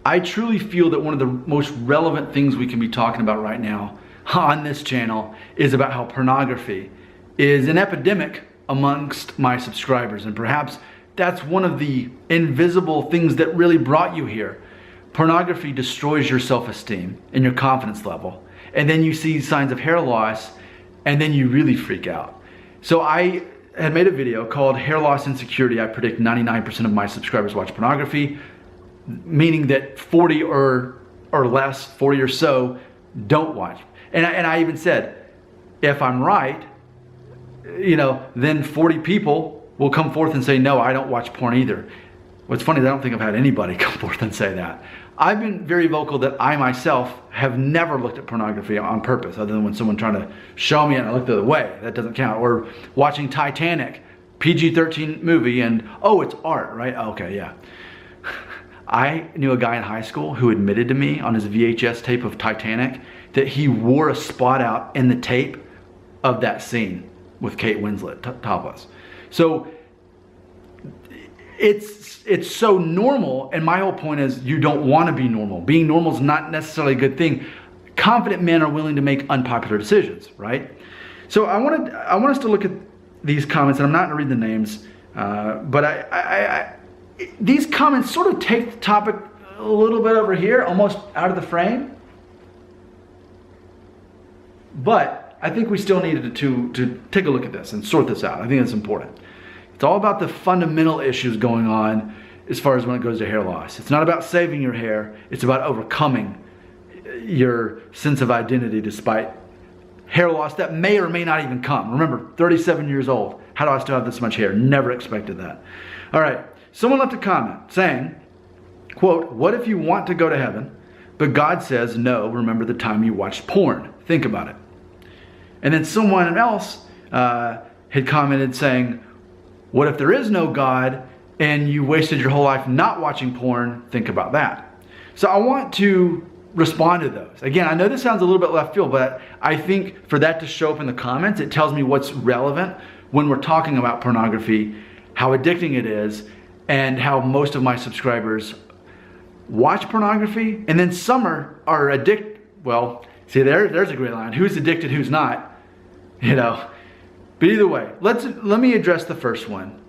I truly feel that one of the most relevant things we can be talking about right now on this channel is about how pornography is an epidemic amongst my subscribers. And perhaps that's one of the invisible things that really brought you here. Pornography destroys your self-esteem and your confidence level. And then you see signs of hair loss, and then you really freak out. So I had made a video called Hair Loss Insecurity. I predict 99% of my subscribers watch pornography, meaning that 40 or less, 40 or so, don't watch. And I even said, if I'm right, then 40 people will come forth and say, no, I don't watch porn either. What's funny is I don't think I've had anybody come forth and say that. I've been very vocal that I myself have never looked at pornography on purpose, other than when someone trying to show me and I look the other way. That doesn't count. Or watching Titanic, PG-13 movie, and oh, it's art, right? Okay, yeah. I knew a guy in high school who admitted to me on his VHS tape of Titanic that he wore a spot out in the tape of that scene with Kate Winslet topless. So it's so normal, and my whole point is you don't want to be normal. Being normal is not necessarily a good thing. Confident men are willing to make unpopular decisions, right? So I want us to look at these comments, and I'm not going to read the names, but these comments sort of take the topic a little bit over here, almost out of the frame. But I think we still needed to take a look at this and sort this out. I think it's important. It's all about the fundamental issues going on as far as when it goes to hair loss. It's not about saving your hair. It's about overcoming your sense of identity despite hair loss that may or may not even come. Remember, 37 years old. How do I still have this much hair? Never expected that. All right. Someone left a comment saying, quote, what if you want to go to heaven, but God says, no, remember the time you watched porn. Think about it. And then someone else had commented saying, what if there is no God and you wasted your whole life not watching porn? Think about that. So I want to respond to those. Again, I know this sounds a little bit left field, but I think for that to show up in the comments, it tells me what's relevant when we're talking about pornography, how addicting it is, and how most of my subscribers watch pornography, and then some are addicted. Well, see, there's a great line. Who's addicted, who's not? But either way, let me address the first one.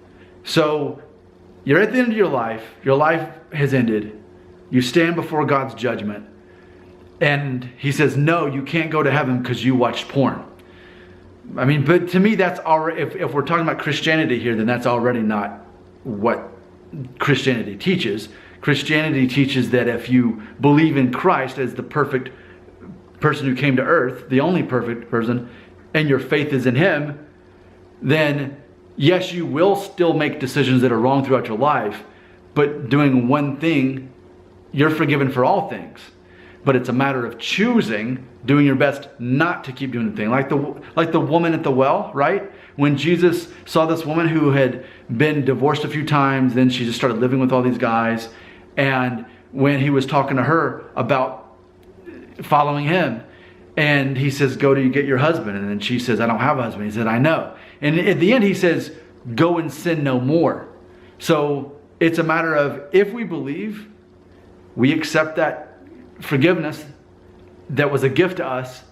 So you're at the end of your life has ended, you stand before God's judgment, and he says, no, you can't go to heaven because you watched porn. I mean, but to me, that's already, if we're talking about Christianity here, then that's already not what Christianity teaches. Christianity teaches that if you believe in Christ as the perfect person who came to earth, the only perfect person, and your faith is in him, then yes, you will still make decisions that are wrong throughout your life, but doing one thing, you're forgiven for all things. But it's a matter of choosing, doing your best not to keep doing the thing. Like the woman at the well, right? When Jesus saw this woman who had been divorced a few times, then she just started living with all these guys. And when he was talking to her about following him, and he says, go to get your husband. And then she says, I don't have a husband. He said, I know. And at the end, he says, go and sin no more. So it's a matter of, if we believe, we accept that forgiveness that was a gift to us,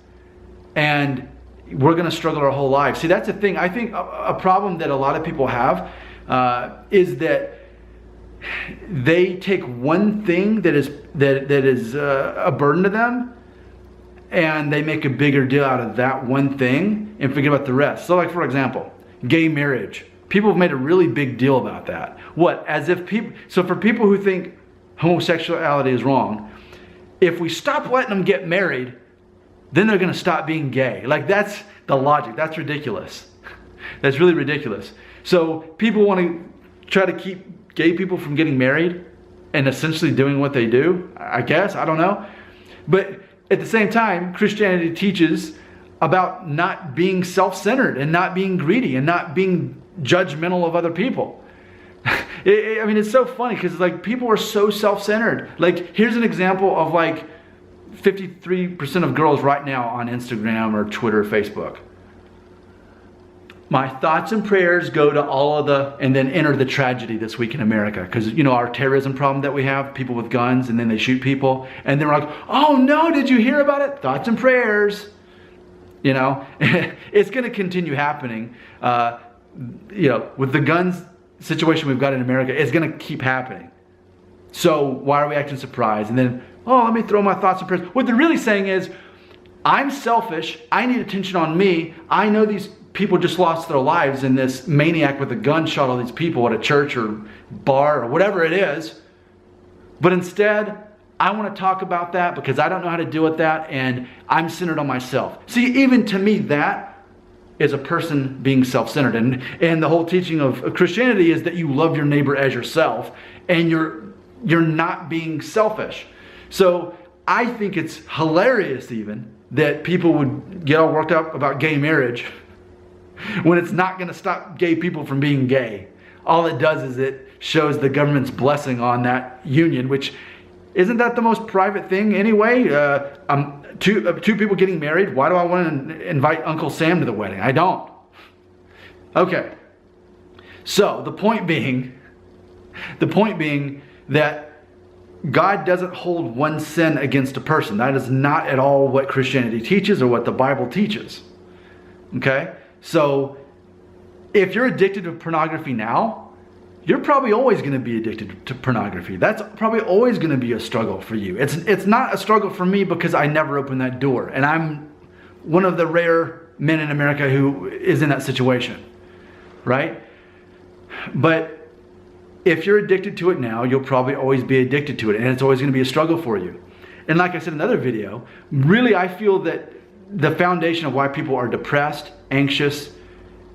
and we're going to struggle our whole lives. See, that's the thing. I think a problem that a lot of people have is that they take one thing that is a burden to them, and they make a bigger deal out of that one thing and forget about the rest. So like, for example, gay marriage. People have made a really big deal about that. What? As if people, so for people who think homosexuality is wrong, if we stop letting them get married, then they're going to stop being gay. Like, that's the logic. That's ridiculous. That's really ridiculous. So people want to try to keep gay people from getting married and essentially doing what they do, I guess. I don't know. But at the same time, Christianity teaches about not being self-centered and not being greedy and not being judgmental of other people. I mean, it's so funny because like people are so self-centered. Like, here's an example of like 53% of girls right now on Instagram or Twitter or Facebook. My thoughts and prayers go to all of the, and then enter the tragedy this week in America. Because, you know, our terrorism problem that we have, people with guns, and then they shoot people. And then we're like, oh no, did you hear about it? Thoughts and prayers. You know, it's going to continue happening. You know, with the guns situation we've got in America, it's going to keep happening. So why are we acting surprised? And then, oh, let me throw my thoughts and prayers. What they're really saying is, I'm selfish. I need attention on me. I know these people just lost their lives and this maniac with a gun shot all these people at a church or bar or whatever it is. But instead, I want to talk about that because I don't know how to deal with that, and I'm centered on myself. See, even to me, that is a person being self-centered. And the whole teaching of Christianity is that you love your neighbor as yourself, and you're not being selfish. So I think it's hilarious even that people would get all worked up about gay marriage when it's not going to stop gay people from being gay. All it does is it shows the government's blessing on that union, which isn't that the most private thing anyway? Two people getting married, why do I want to invite Uncle Sam to the wedding? I don't. Okay. So the point being that God doesn't hold one sin against a person. That is not at all what Christianity teaches or what the Bible teaches. Okay? So if you're addicted to pornography now, you're probably always going to be addicted to pornography. That's probably always going to be a struggle for you. It's not a struggle for me because I never opened that door. And I'm one of the rare men in America who is in that situation. Right? But if you're addicted to it now, you'll probably always be addicted to it. And it's always going to be a struggle for you. And like I said in another video, really I feel that the foundation of why people are depressed, anxious,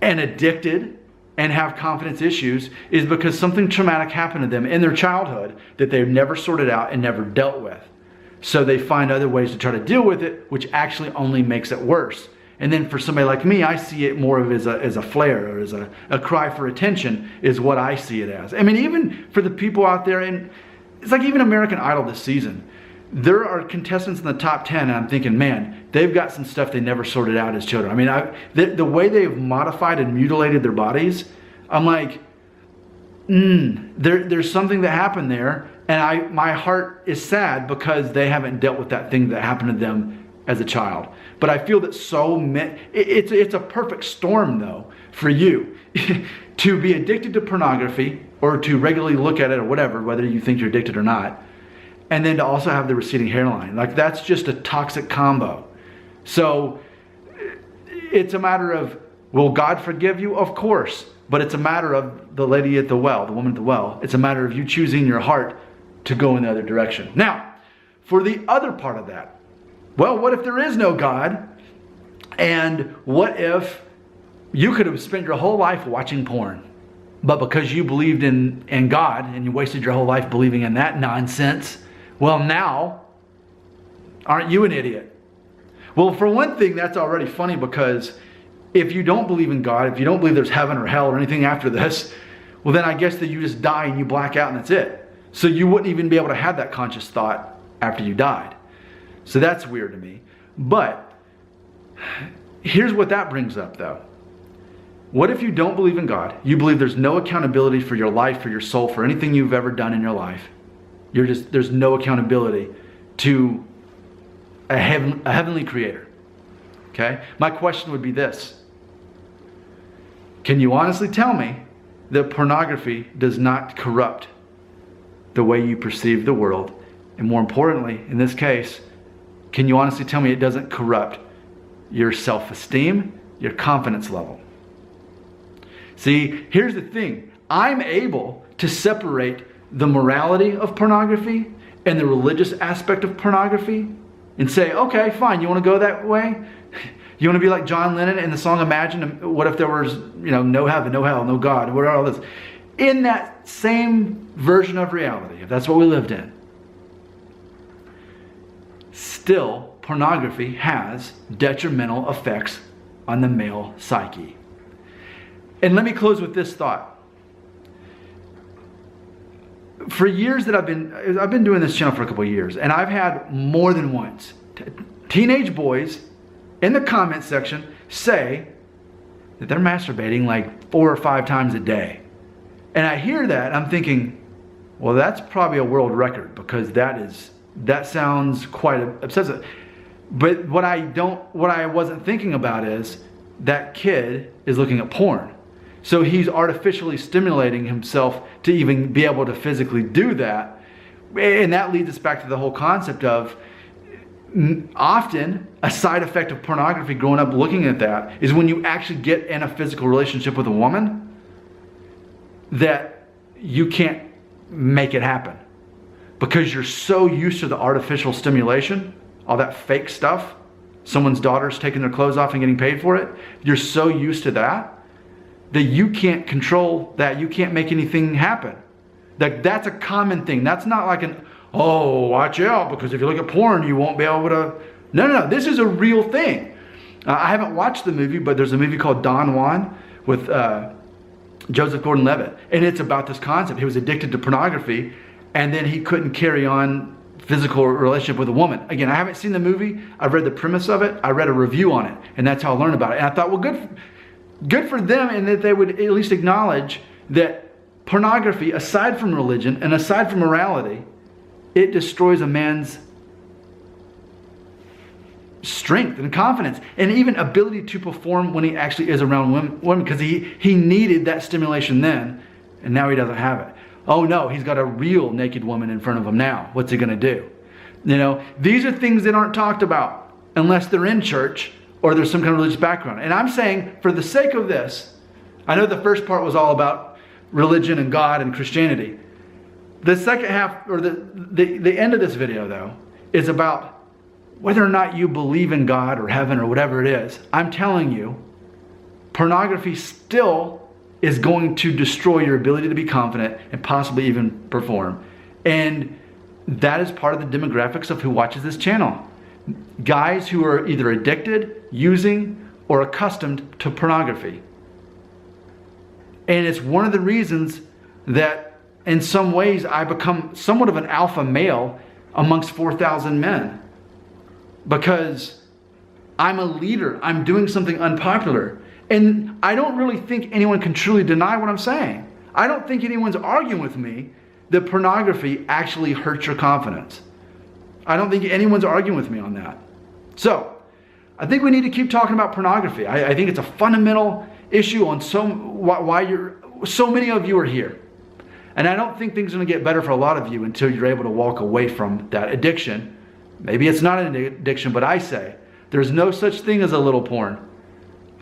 and addicted and have confidence issues is because something traumatic happened to them in their childhood that they've never sorted out and never dealt with. So they find other ways to try to deal with it, which actually only makes it worse. And then for somebody like me, I see it more of as a flare or as a cry for attention is what I see it as. I mean, even for the people out there, and it's like even American Idol this season, there are contestants in the top 10 and I'm thinking, man, they've got some stuff they never sorted out as children. I mean, the way they've modified and mutilated their bodies, I'm like, there's something that happened there, and my heart is sad because they haven't dealt with that thing that happened to them as a child. But I feel that it's a perfect storm though for you to be addicted to pornography or to regularly look at it or whatever, whether you think you're addicted or not. And then to also have the receding hairline. Like that's just a toxic combo. So it's a matter of, will God forgive you? Of course. But it's a matter of the lady at the well, the woman at the well. It's a matter of you choosing your heart to go in the other direction. Now, for the other part of that, well, what if there is no God? And what if you could have spent your whole life watching porn, but because you believed in God and you wasted your whole life believing in that nonsense, well, now, aren't you an idiot? Well, for one thing, that's already funny because if you don't believe in God, if you don't believe there's heaven or hell or anything after this, well, then I guess that you just die and you black out and that's it. So you wouldn't even be able to have that conscious thought after you died. So that's weird to me. But here's what that brings up though. What if you don't believe in God? You believe there's no accountability for your life, for your soul, for anything you've ever done in your life. There's no accountability to a heavenly creator. Okay? My question would be this. Can you honestly tell me that pornography does not corrupt the way you perceive the world? And more importantly, in this case, can you honestly tell me it doesn't corrupt your self-esteem, your confidence level? See, here's the thing. I'm able to separate the morality of pornography and the religious aspect of pornography and say, okay, fine, you want to go that way? You want to be like John Lennon in the song Imagine? What if there was, no heaven, no hell, no God, what are all this? In that same version of reality, if that's what we lived in, still pornography has detrimental effects on the male psyche. And let me close with this thought. For years that I've been doing this channel for a couple of years, and I've had more than once teenage boys in the comment section say that they're masturbating like 4 or 5 times a day. And I hear that, I'm thinking, well, that's probably a world record, because that sounds quite obsessive. But what I wasn't thinking about is that kid is looking at porn. So he's artificially stimulating himself to even be able to physically do that. And that leads us back to the whole concept of, often a side effect of pornography growing up looking at that is when you actually get in a physical relationship with a woman, that you can't make it happen because you're so used to the artificial stimulation, all that fake stuff, someone's daughter's taking their clothes off and getting paid for it. You're so used to that you can't control that. You can't make anything happen. That's a common thing. That's not like oh, watch out, because if you look at porn, you won't be able to. No. This is a real thing. I haven't watched the movie, but there's a movie called Don Juan with Joseph Gordon-Levitt. And it's about this concept. He was addicted to pornography, and then he couldn't carry on physical relationship with a woman. Again, I haven't seen the movie. I've read the premise of it. I read a review on it, and that's how I learned about it. And I thought, well, good for them, and that they would at least acknowledge that pornography, aside from religion and aside from morality, it destroys a man's strength and confidence and even ability to perform when he actually is around women, because he needed that stimulation then, and now he doesn't have it. Oh no, he's got a real naked woman in front of him now. What's he going to do? You know, these are things that aren't talked about unless they're in church or there's some kind of religious background. And I'm saying, for the sake of this, I know the first part was all about religion and God and Christianity. The second half, or the end of this video though, is about whether or not you believe in God or heaven or whatever it is. I'm telling you, pornography still is going to destroy your ability to be confident and possibly even perform. And that is part of the demographics of who watches this channel. Guys who are either addicted, using, or accustomed to pornography. And it's one of the reasons that in some ways I become somewhat of an alpha male amongst 4,000 men. Because I'm a leader. I'm doing something unpopular. And I don't really think anyone can truly deny what I'm saying. I don't think anyone's arguing with me that pornography actually hurts your confidence. I don't think anyone's arguing with me on that. So, I think we need to keep talking about pornography. I think it's a fundamental issue on why so many of you are here. And I don't think things are going to get better for a lot of you until you're able to walk away from that addiction. Maybe it's not an addiction, but I say there's no such thing as a little porn.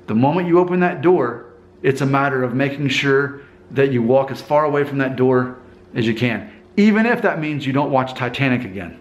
The moment you open that door, it's a matter of making sure that you walk as far away from that door as you can, even if that means you don't watch Titanic again.